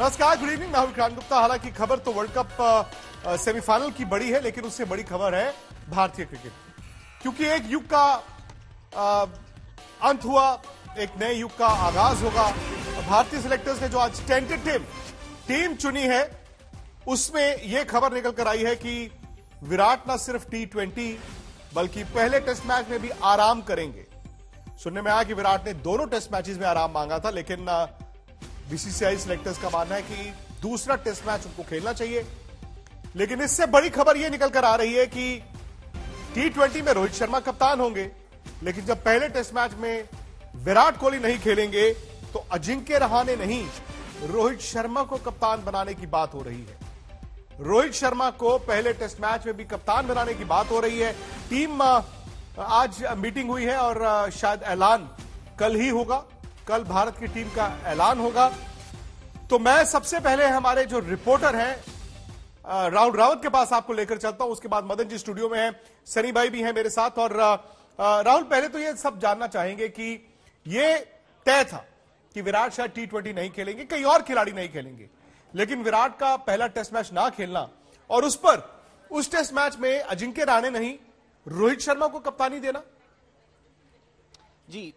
नमस्कार, good evening. मैं हूं विक्रांत गुप्ता। हालांकि खबर तो वर्ल्ड कप सेमीफाइनल की बड़ी है, लेकिन उससे बड़ी खबर है भारतीय क्रिकेट, क्योंकि एक युग का अंत हुआ, एक नए युग का आगाज होगा। भारतीय सिलेक्टर्स ने जो आज टेंटेटिव टीम चुनी है, उसमें यह खबर निकल कर आई है कि विराट न सिर्फ T20 बल्कि पहले टेस्ट मैच में भी आराम करेंगे। सुनने में आया कि विराट ने दोनों टेस्ट मैचेस में आराम मांगा था, लेकिन बीसीसीआई सिलेक्टर्स का मानना है कि दूसरा टेस्ट मैच उनको खेलना चाहिए। लेकिन इससे बड़ी खबर यह निकल कर आ रही है कि T20 में रोहित शर्मा कप्तान होंगे, लेकिन जब पहले टेस्ट मैच में विराट कोहली नहीं खेलेंगे तो अजिंक्य रहाणे नहीं, रोहित शर्मा को कप्तान बनाने की बात हो रही है। रोहित शर्मा को पहले टेस्ट मैच में भी कप्तान बनाने की बात हो रही है। टीम आज मीटिंग हुई है और शायद ऐलान कल ही होगा। कल भारत की टीम का ऐलान होगा। तो मैं सबसे पहले हमारे जो रिपोर्टर हैं राहुल रावत के पास आपको लेकर चलता हूं। उसके बाद मदन जी स्टूडियो में हैं, सनी भाई भी हैं मेरे साथ। और राहुल, पहले तो ये सब जानना चाहेंगे कि ये तय था कि विराट शायद T20 नहीं खेलेंगे, कई और खिलाड़ी नहीं खेलेंगे, लेकिन विराट का पहला टेस्ट मैच ना खेलना और उस टेस्ट मैच में अजिंक्य रहाणे नहीं, रोहित शर्मा को कप्तानी देना। जी,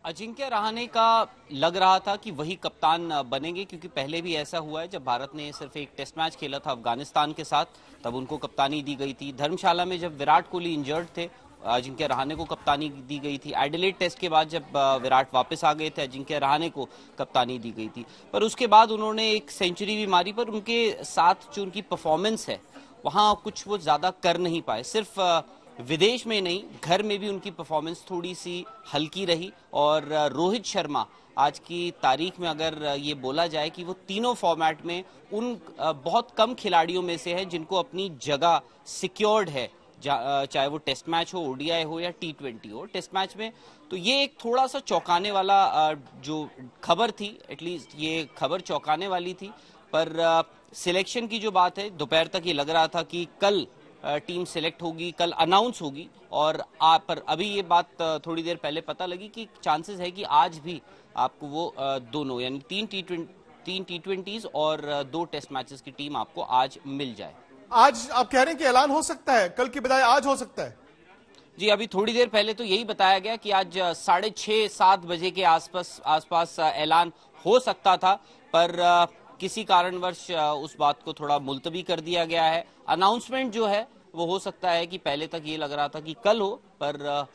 अजिंक्य रहाणे का लग रहा था कि वही कप्तान बनेंगे, क्योंकि पहले भी ऐसा हुआ है। जब भारत ने सिर्फ एक टेस्ट मैच खेला था अफगानिस्तान के साथ, तब उनको कप्तानी दी गई थी। धर्मशाला में जब विराट कोहली इंजर्ड थे, अजिंक्य रहाणे को कप्तानी दी गई थी। एडिलेड टेस्ट के बाद जब विराट वापस आ गए थे, अजिंक्य रहाणे को कप्तानी दी गई थी। पर उसके बाद उन्होंने एक सेंचुरी भी मारी, पर उनके साथ जो उनकी परफॉर्मेंस है वहां कुछ वो ज्यादा कर नहीं पाए। सिर्फ विदेश में नहीं, घर में भी उनकी परफॉर्मेंस थोड़ी सी हल्की रही। और रोहित शर्मा आज की तारीख में अगर ये बोला जाए कि वो तीनों फॉर्मेट में उन बहुत कम खिलाड़ियों में से है जिनको अपनी जगह सिक्योर्ड है, चाहे वो टेस्ट मैच हो, ओडीआई हो या T20 हो। टेस्ट मैच में तो ये एक थोड़ा सा चौंकाने वाला जो खबर थी, एटलीस्ट ये खबर चौंकाने वाली थी। पर सिलेक्शन की जो बात है, दोपहर तक ये लग रहा था कि कल टीम सिलेक्ट होगी, कल अनाउंस होगी। और पर अभी ये बात थोड़ी देर पहले पता लगी कि चांसेस है कि आज भी आपको वो दोनों यानी तीन T20s और 2 टेस्ट मैचेस की टीम आपको आज मिल जाए। आज आप कह रहे हैं कि ऐलान हो सकता है, कल की बजाय आज हो सकता है? जी, अभी थोड़ी देर पहले तो यही बताया गया कि आज 6:30-7 बजे के आसपास ऐलान हो सकता था, पर किसी कारणवश उस बात को थोड़ा मुलतवी कर दिया गया है। अनाउंसमेंट जो है वो हो सकता है कि पहले तक ये लग रहा था कि कल हो, पर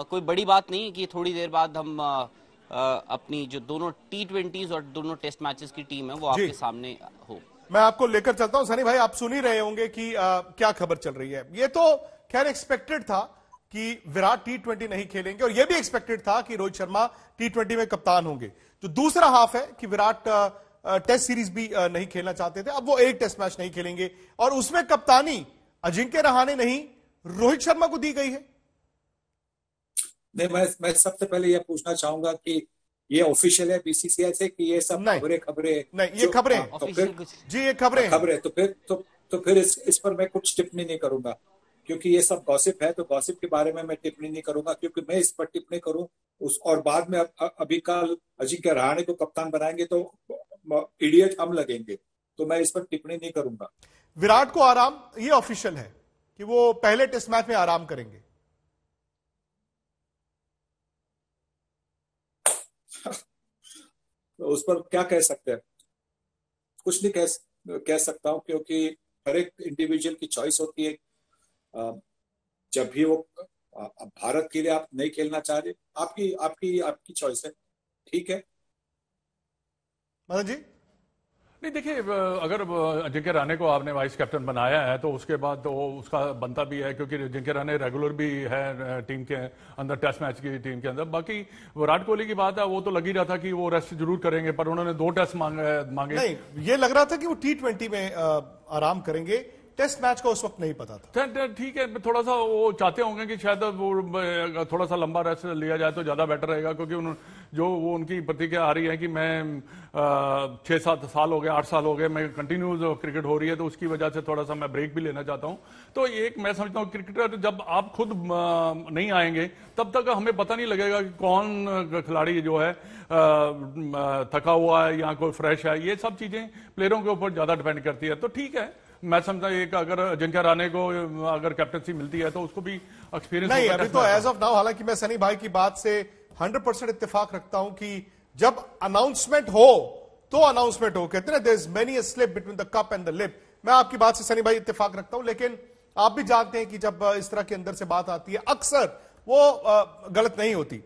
कोई बड़ी बात नहीं है कि थोड़ी देर बाद हम अपनी जो दोनों T20s और दोनों टेस्ट मैचेस की टीम है वो आपके सामने हो। मैं आपको लेकर चलता हूं। सनी भाई, आप सुन ही रहे होंगे कि क्या खबर चल रही है। ये तो खैर एक्सपेक्टेड था कि विराट T20 नहीं खेलेंगे, और यह भी एक्सपेक्टेड था कि रोहित शर्मा T20 में कप्तान होंगे। जो दूसरा हाफ है कि विराट टेस्ट सीरीज भी नहीं खेलना चाहते थे, अब वो एक टेस्ट मैच नहीं खेलेंगे और उसमें कप्तानी अजिंक्य रहाणे नहीं, रोहित शर्मा को दी गई है। नहीं, मैं सबसे पहले यह पूछना चाहूंगा कि ये ऑफिशियल है बीसीसीआई से कि ये सब खबरें नहीं, ये खबरें तो फिर जी, ये खबरें तो फिर इस पर मैं कुछ टिप्पणी नहीं करूंगा, क्योंकि ये सब गॉसिप है। तो गॉसिप के बारे में मैं टिप्पणी नहीं करूंगा, क्योंकि मैं इस पर टिप्पणी करूं और बाद में अभी कल अजिंक्य रहाणे को कप्तान बनाएंगे तो इडियट हम लगेंगे। तो मैं इस पर टिप्पणी नहीं करूंगा। विराट को आराम, ये ऑफिशियल है कि वो पहले टेस्ट मैच में आराम करेंगे। तो उस पर क्या कह सकते हैं? कुछ नहीं कह सकता हूं, क्योंकि हर एक इंडिविजुअल की चॉइस होती है। जब भी वो भारत के लिए आप नहीं खेलना चाह रहे, आपकी चॉइस है, ठीक है। मदन जी, नहीं, देखिए, अगर अजिंक्य रहाणे को आपने वाइस कैप्टन बनाया है तो उसके बाद तो उसका बनता भी है, क्योंकि अजिंक्य रहाणे रेगुलर भी है टीम के अंदर, टेस्ट मैच की टीम के अंदर। बाकी विराट कोहली की बात है, वो तो लग ही रहा था कि वो रेस्ट जरूर करेंगे, पर उन्होंने 2 टेस्ट मांगे। नहीं, ये लग रहा था कि वो T20 में आराम करेंगे। टेस्ट मैच का उस वक्त नहीं पता था। ठीक है, थोड़ा सा वो चाहते होंगे कि शायद वो थोड़ा सा लंबा रेस्ट लिया जाए तो ज्यादा बेटर रहेगा, क्योंकि जो वो उनकी प्रतिक्रिया आ रही है कि मैं 6-7 साल हो गए, 8 साल हो गए, मैं कंटिन्यूज क्रिकेट हो रही है, तो उसकी वजह से थोड़ा सा मैं ब्रेक भी लेना चाहता हूं। तो एक मैं समझता हूं क्रिकेटर जब आप खुद नहीं आएंगे तब तक हमें पता नहीं लगेगा कि कौन खिलाड़ी जो है थका हुआ है या कोई फ्रेश है। ये सब चीजें प्लेयरों के ऊपर ज्यादा डिपेंड करती है। तो ठीक है, मैं समझता हूं एक अगर अजिंक्य रहाणे को अगर कैप्टनसी मिलती है तो उसको भी एक्सपीरियंस नहीं, अभी तो एज ऑफ नाउ, हालांकि मैं सनी भाई की बात से 100% इत्तेफाक रखता हूं कि जब अनाउंसमेंट हो तो अनाउंसमेंट हो। कहते हैं there is many a slip between the cup and the lip. मैं आपकी बात से सनी भाई इत्तेफाक रखता हूं, लेकिन आप भी जानते हैं कि जब इस तरह के अंदर से बात आती है अक्सर वो गलत नहीं होती।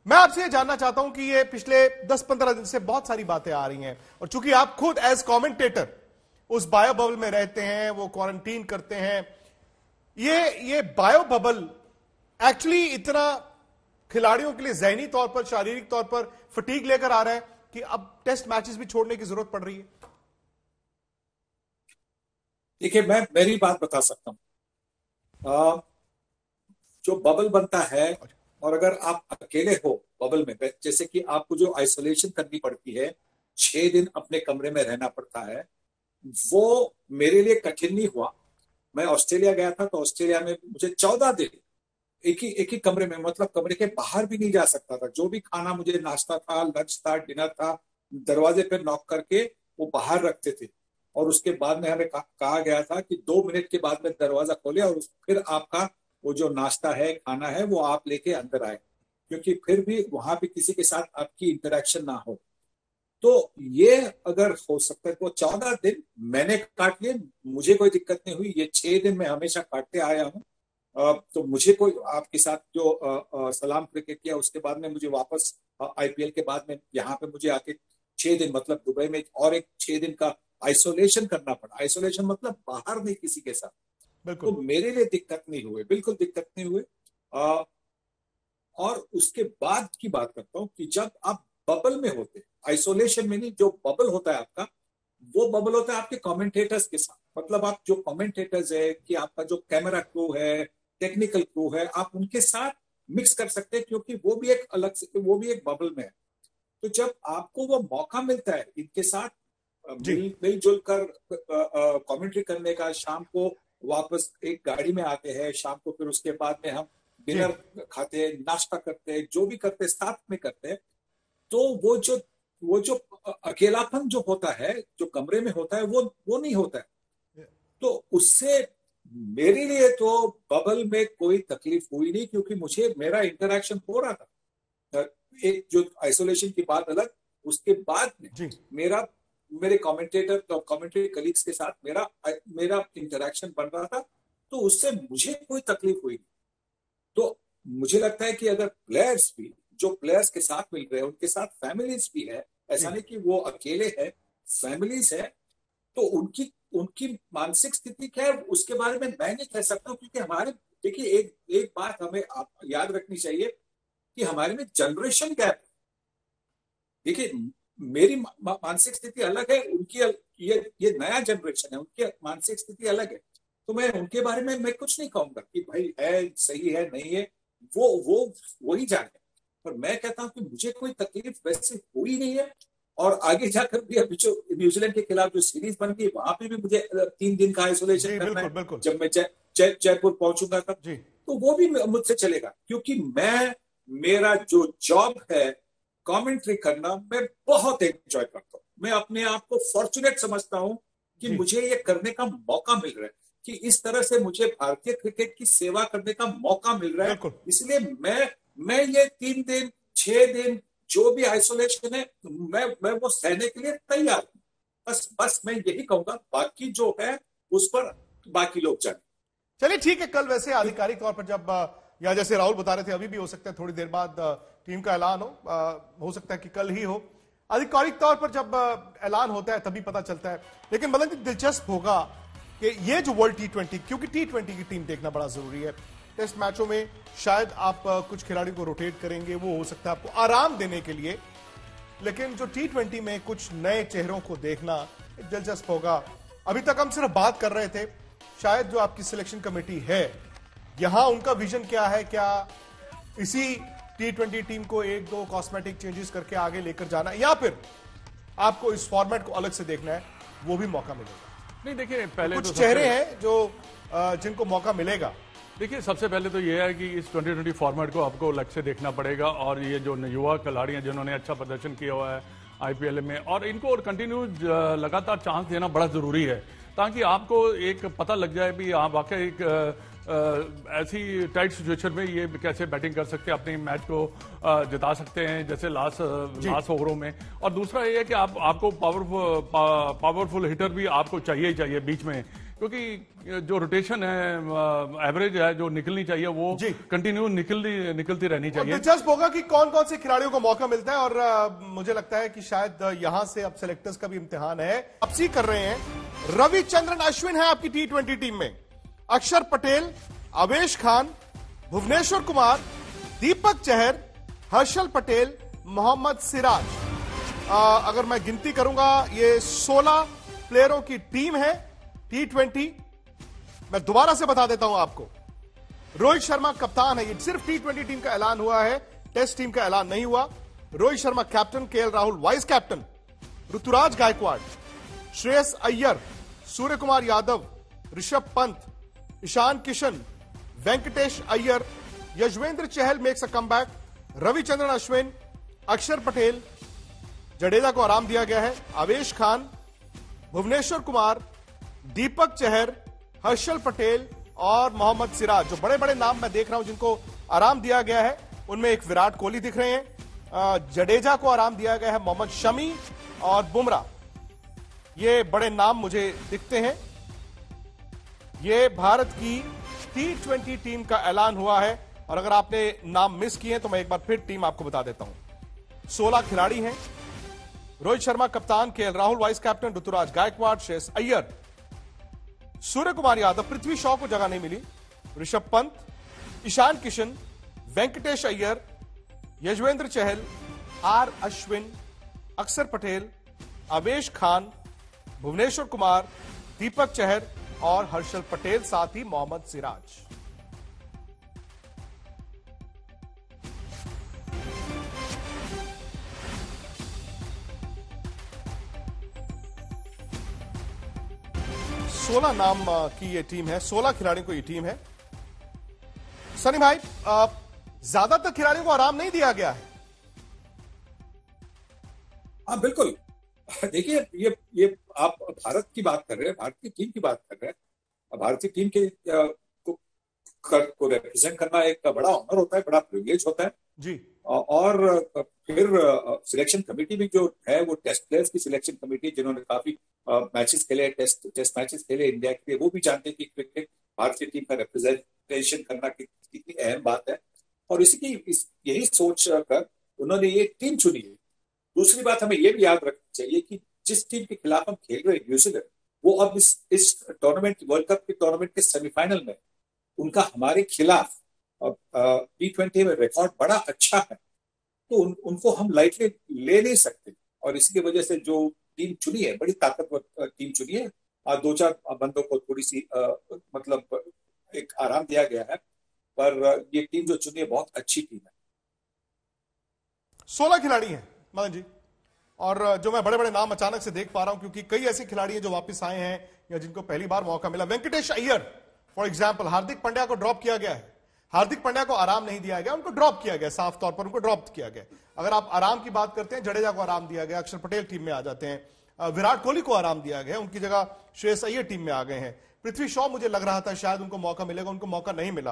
मैं आपसे ये जानना चाहता हूं कि ये पिछले 10-15 दिन से बहुत सारी बातें आ रही हैं, और चूंकि आप खुद एज कमेंटेटर उस बायो बबल में रहते हैं, वो क्वारंटीन करते हैं, ये बायो बबल एक्चुअली इतना खिलाड़ियों के लिए ज़हनी तौर पर, शारीरिक तौर पर फटीग लेकर आ रहा है कि अब टेस्ट मैचेस भी छोड़ने की जरूरत पड़ रही है। देखिए, मैं मेरी बात बता सकता हूं। जो बबल बनता है, और अगर आप अकेले हो बबल में, जैसे कि आपको जो आइसोलेशन करनी पड़ती है, 6 दिन अपने कमरे में रहना पड़ता है, वो मेरे लिए कठिन नहीं हुआ। मैं ऑस्ट्रेलिया गया था, तो ऑस्ट्रेलिया में मुझे 14 दिन एक ही कमरे में, मतलब कमरे के बाहर भी नहीं जा सकता था। जो भी खाना मुझे, नाश्ता था, लंच था, डिनर था, दरवाजे पे नॉक करके वो बाहर रखते थे, और उसके बाद में हमें कहा गया था कि 2 मिनट के बाद में दरवाजा खोले और फिर आपका वो जो नाश्ता है, खाना है, वो आप लेके अंदर आए, क्योंकि फिर भी वहां पे किसी के साथ आपकी इंटरेक्शन ना हो। तो ये अगर हो सकता है तो 14 दिन मैंने काट लिए, मुझे कोई दिक्कत नहीं हुई। ये 6 दिन मैं हमेशा काटते आया हूँ। तो मुझे कोई आपके साथ जो सलाम क्रिकेट किया, उसके बाद में मुझे वापस आईपीएल के बाद में यहाँ पे मुझे आके 6 दिन, मतलब दुबई में और एक 6 दिन का आइसोलेशन करना पड़ा। आइसोलेशन मतलब बाहर नहीं किसी के साथ। तो मेरे लिए दिक्कत नहीं हुई, बिल्कुल दिक्कत नहीं हुई। और उसके बाद की बात करता हूँ कि जब आप बबल में होते, आइसोलेशन में नहीं, जो बबल होता है आपका, वो बबल होता है आपके कमेंटेटर्स के साथ। मतलब आप जो कमेंटेटर्स है, कि आपका जो कैमरा क्रू है, टेक्निकल क्रू है, आप उनके साथ मिक्स कर सकते हैं, क्योंकि वो भी एक अलग से, वो भी एक बबल में है। तो जब आपको वो मौका मिलता है इनके साथ मिलजुल कर कमेंट्री करने का, शाम को वापस एक गाड़ी में आते हैं, शाम को फिर उसके बाद में हम डिनर खाते हैं, नाश्ता करते हैं, जो भी करते हैं साथ में करते हैं, तो वो जो अकेलापन जो होता है, जो कमरे में होता है, वो नहीं होता है। तो उससे मेरे लिए तो बबल में कोई तकलीफ हुई नहीं, क्योंकि मुझे मेरा इंटरेक्शन हो रहा था। एक जो आइसोलेशन की बात अलग, उसके बाद में मेरे कमेंट्री कलीग्स के साथ मेरा इंटरेक्शन बन रहा था, तो उससे मुझे कोई तकलीफ हुई नहीं। तो मुझे लगता है कि अगर प्लेयर्स भी, जो प्लेयर्स के साथ मिल रहे हैं, उनके साथ फैमिलीज भी है, ऐसा नहीं कि वो अकेले है, फैमिलीज है, तो उनकी मानसिक स्थिति क्या है उसके बारे में मैं नहीं कह सकता हूँ। क्योंकि हमारे, देखिए, एक बात हमें याद रखनी चाहिए कि हमारे में जनरेशन गैप। देखिए, मेरी मानसिक स्थिति अलग है, उनकी ये नया जनरेशन है, उनकी मानसिक स्थिति अलग है। तो मैं उनके बारे में मैं कुछ नहीं कहूंगा कि भाई है, सही है, नहीं है, वो ही जाने। पर मैं कहता हूं कि मुझे कोई तकलीफ वैसे हुई नहीं है। और आगे जाकर भी अभी जो न्यूजीलैंड के खिलाफ जो सीरीज बन गई, वहां पे भी मुझे 3 दिन का आइसोलेशन करना है। जब मैं जयपुर पहुंचूंगा तब, तो वो भी मुझसे चलेगा, क्योंकि मेरा जो जॉब है कमेंट्री करना, मैं बहुत एंजॉय करता हूँ। मैं अपने आप को फॉर्चुनेट समझता हूँ कि मुझे ये करने का मौका मिल रहा है, कि इस तरह से मुझे भारतीय क्रिकेट की सेवा करने का मौका मिल रहा है। इसलिए मैं ये 3 दिन 6 दिन जो भी आइसोलेशन है, मैं वो सहने के लिए तैयार हूं। बस मैं यही कहूंगा, बाकी जो है उस पर बाकी लोग जाने। चलिए ठीक है, कल वैसे आधिकारिक तौर पर जब, या जैसे राहुल बता रहे थे, अभी भी हो सकता है थोड़ी देर बाद टीम का ऐलान हो सकता है कि कल ही हो। आधिकारिक तौर पर जब ऐलान होता है तभी पता चलता है। लेकिन मदन जी, दिलचस्प होगा कि ये जो वर्ल्ड T20, क्योंकि T20 की टीम देखना बड़ा जरूरी है। टेस्ट मैचों में शायद आप कुछ खिलाड़ी को रोटेट करेंगे, वो हो सकता है आपको आराम देने के लिए, लेकिन जो T20 में कुछ नए चेहरों को देखना दिलचस्प होगा। अभी तक हम सिर्फ बात कर रहे थे, शायद जो आपकी सिलेक्शन कमेटी है, यहां उनका विजन क्या है, क्या इसी T20 टीम को एक दो कॉस्मेटिक चेंजेस करके आगे लेकर जाना, या फिर आपको इस फॉर्मेट को अलग से देखना है, वो भी मौका मिलेगा? नहीं देखिए, पहले कुछ तो चेहरे हैं जो जिनको मौका मिलेगा। देखिए, सबसे पहले तो ये है कि इस 2020 फॉर्मेट को आपको अलग से देखना पड़ेगा, और ये जो युवा खिलाड़ी हैं जिन्होंने अच्छा प्रदर्शन किया हुआ है आईपीएल में, और इनको कंटिन्यू लगातार चांस देना बड़ा जरूरी है, ताकि आपको एक पता लग जाए भी आप वाकई एक ऐसी टाइट सिचुएशन में ये कैसे बैटिंग कर सकते हैं, अपने मैच को जिता सकते हैं, जैसे लास्ट ओवरों में। और दूसरा ये है कि आपको पावरफुल हिटर भी आपको चाहिए ही चाहिए बीच में, क्योंकि जो रोटेशन है, एवरेज है जो निकलनी चाहिए, वो कंटिन्यू निकलती रहनी चाहिए। दिलचस्प होगा कि कौन कौन से खिलाड़ियों को मौका मिलता है, और मुझे लगता है कि शायद यहां से अब सेलेक्टर्स का भी इम्तिहान है। वापसी कर रहे हैं रविचंद्रन अश्विन है आपकी T20 टीम में, अक्षर पटेल, अवेश खान, भुवनेश्वर कुमार, दीपक चहर, हर्षल पटेल, मोहम्मद सिराज। अगर मैं गिनती करूंगा, ये 16 प्लेयरों की टीम है T20। मैं दोबारा से बता देता हूं आपको, रोहित शर्मा कप्तान है। ये सिर्फ T20 टीम का ऐलान हुआ है, टेस्ट टीम का ऐलान नहीं हुआ। Rohit Sharma captain, KL Rahul vice captain, Ruturaj Gaikwad, Shreyas Iyer, Surya Kumar Yadav, Rishabh Pant, Ishan Kishan, Venkatesh Iyer, Yuzvendra Chahal makes a comeback, Ravichandran Ashwin, Axar Patel, Jadeja को आराम दिया गया है, अवेश खान, भुवनेश्वर कुमार, दीपक चहर, हर्षल पटेल और मोहम्मद सिराज। जो बड़े बड़े नाम मैं देख रहा हूं जिनको आराम दिया गया है, उनमें एक विराट कोहली दिख रहे हैं, जडेजा को आराम दिया गया है, मोहम्मद शमी और बुमराह, ये बड़े नाम मुझे दिखते हैं। ये भारत की T20 टीम का ऐलान हुआ है, और अगर आपने नाम मिस किए तो मैं एक बार फिर टीम आपको बता देता हूं। 16 खिलाड़ी हैं, रोहित शर्मा कप्तान, KL Rahul vice captain, Ruturaj Gaikwad, Shreyas Iyer, Surya Kumar Yadav, Prithvi Shaw को जगह नहीं मिली, ऋषभ पंत, ईशान किशन, वेंकटेश अय्यर, यजवेंद्र चहल, आर अश्विन, अक्षर पटेल, अवेश खान, भुवनेश्वर कुमार, दीपक चहर और हर्षल पटेल, साथ ही मोहम्मद सिराज। सोलह नाम की ये टीम है, 16 खिलाड़ियों को ये टीम है। सनी भाई, ज्यादातर खिलाड़ियों को आराम नहीं दिया गया है। हाँ बिल्कुल, देखिए ये आप भारत की बात कर रहे हैं, भारत की टीम की बात कर रहे हैं। भारतीय टीम के को रिप्रेजेंट करना एक बड़ा ऑनर होता है, बड़ा प्रिविलेज होता है जी। और फिर सिलेक्शन कमेटी भी जो है, वो टेस्ट प्लेयर्स की सिलेक्शन कमेटी, जिन्होंने काफी मैचेस खेले, टेस्ट मैचेस खेले इंडिया के लिए, वो भी जानते हैं कि क्रिकेट भारतीय टीम का रिप्रेजेंटेशन करना कितनी अहम बात है, और यही सोच कर उन्होंने ये टीम चुनी है। दूसरी बात हमें ये भी याद रखनी चाहिए कि जिस टीम के खिलाफ हम खेल रहे हैं, न्यूजीलैंड, वो अब इस टूर्नामेंट, वर्ल्ड कप के टूर्नामेंट के सेमीफाइनल में, उनका हमारे खिलाफ T20 में रिकॉर्ड बड़ा अच्छा है, तो उनको हम लाइटली ले नहीं सकते, और इसकी वजह से जो टीम चुनी है, बड़ी ताकतवर टीम चुनी है, और 2-4 बंदों को थोड़ी सी मतलब एक आराम दिया गया है, पर ये टीम जो चुनी है बहुत अच्छी टीम है। 16 खिलाड़ी हैं मदन जी, और जो मैं बड़े बड़े नाम अचानक से देख पा रहा हूं, क्योंकि कई ऐसे खिलाड़ी हैं जो वापस आए हैं या जिनको पहली बार मौका मिला। वेंकटेश अय्यर फॉर एग्जांपल, हार्दिक पांड्या को ड्रॉप किया गया है, हार्दिक पांड्या को आराम नहीं दिया गया, उनको ड्रॉप किया गया, साफ तौर पर उनको ड्रॉप किया गया। अगर आप आराम की बात करते हैं, जडेजा को आराम दिया गया, अक्षर पटेल टीम में आ जाते हैं, विराट कोहली को आराम दिया गया, उनकी जगह श्रेयस अय्यर टीम में आ गए हैं। पृथ्वी शॉ मुझे लग रहा था शायद उनको मौका मिलेगा, उनको मौका नहीं मिला।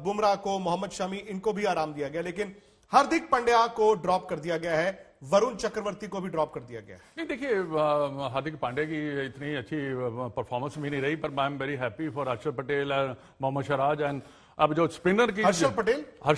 बुमराह को, मोहम्मद शमी, इनको भी आराम दिया गया, लेकिन हार्दिक पांड्या को ड्रॉप कर दिया गया है, वरुण चक्रवर्ती को भी ड्रॉप कर दिया गया है। नहीं देखिए, हार्दिक पांड्या की इतनी अच्छी परफॉर्मेंस भी नहीं रही, पर I am very happy for अक्षर पटेल और मोहम्मद सिराज। एंड अब जो स्पिनर की हर्षल पटेल, हाँ,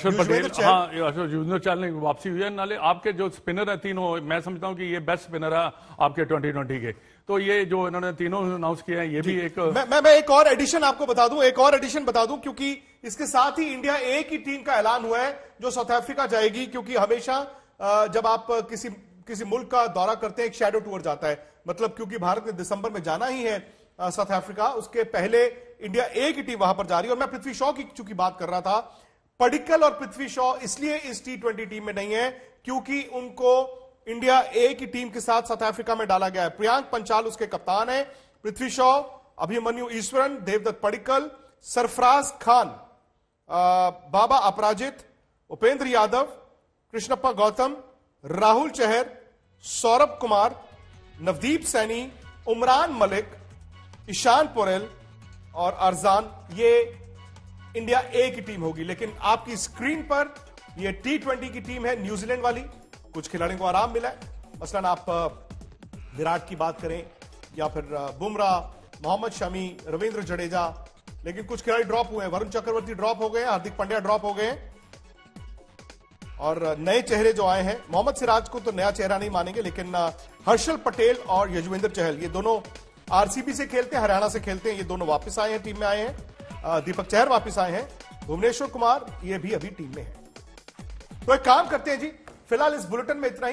युजवेंद्र चहल ने वापसी हुई है। नाले आपके जो स्पिनर है तीनों, मैं समझता हूं कि ये बेस्ट स्पिनर है आपके 2020 के, तो ये जो इन्होंने तीनों अनाउंस किए हैं, ये भी एक मैं एक और एडिशन आपको बता दूं, एक और एडिशन बता दूं, क्योंकि इसके साथ ही इंडिया ए की टीम का ऐलान हुआ है जो साउथ अफ्रीका जाएगी, क्योंकि हमेशा जब आप किसी मुल्क का दौरा करते हैं, एक शैडो टूर जाता है, मतलब क्योंकि भारत ने दिसंबर में जाना ही है साउथ अफ्रीका, उसके पहले इंडिया ए की टीम वहां पर जा रही है। और मैं पृथ्वी शॉ की चूंकि बात कर रहा था, पडिक्कल और पृथ्वी शॉ इसलिए इस T20 टीम में नहीं है क्योंकि उनको इंडिया ए की टीम के साथ साउथ अफ्रीका में डाला गया है। प्रियांक पंचाल उसके कप्तान है। पृथ्वी शॉ, अभिमन्यु ईश्वरन, देवदत्त पडिक्कल, सरफराज खान, बाबा अपराजित, उपेंद्र यादव, कृष्णप्पा गौतम, राहुल चहर, सौरभ कुमार, नवदीप सैनी, उमरान मलिक, ईशान पोरेल और अरजान, ये इंडिया ए की टीम होगी। लेकिन आपकी स्क्रीन पर यह T20 की टीम है न्यूजीलैंड वाली। कुछ खिलाड़ियों को आराम मिला है, मसलन आप विराट की बात करें या फिर बुमराह, मोहम्मद शमी, रविंद्र जडेजा, लेकिन कुछ खिलाड़ी ड्रॉप हुए हैं। वरुण चक्रवर्ती ड्रॉप हो गए, हार्दिक पांड्या ड्रॉप हो गए और नए चेहरे जो आए हैं, मोहम्मद सिराज को तो नया चेहरा नहीं मानेंगे, लेकिन हर्षल पटेल और यजुवेंद्र चहल, ये दोनों आरसीबी से खेलते हैं, हरियाणा से खेलते हैं, ये दोनों वापस आए हैं, टीम में आए हैं। दीपक चहर वापस आए हैं। भुवनेश्वर कुमार ये भी अभी टीम में है। तो एक काम करते हैं जी, फिलहाल इस बुलेटिन में इतना ही।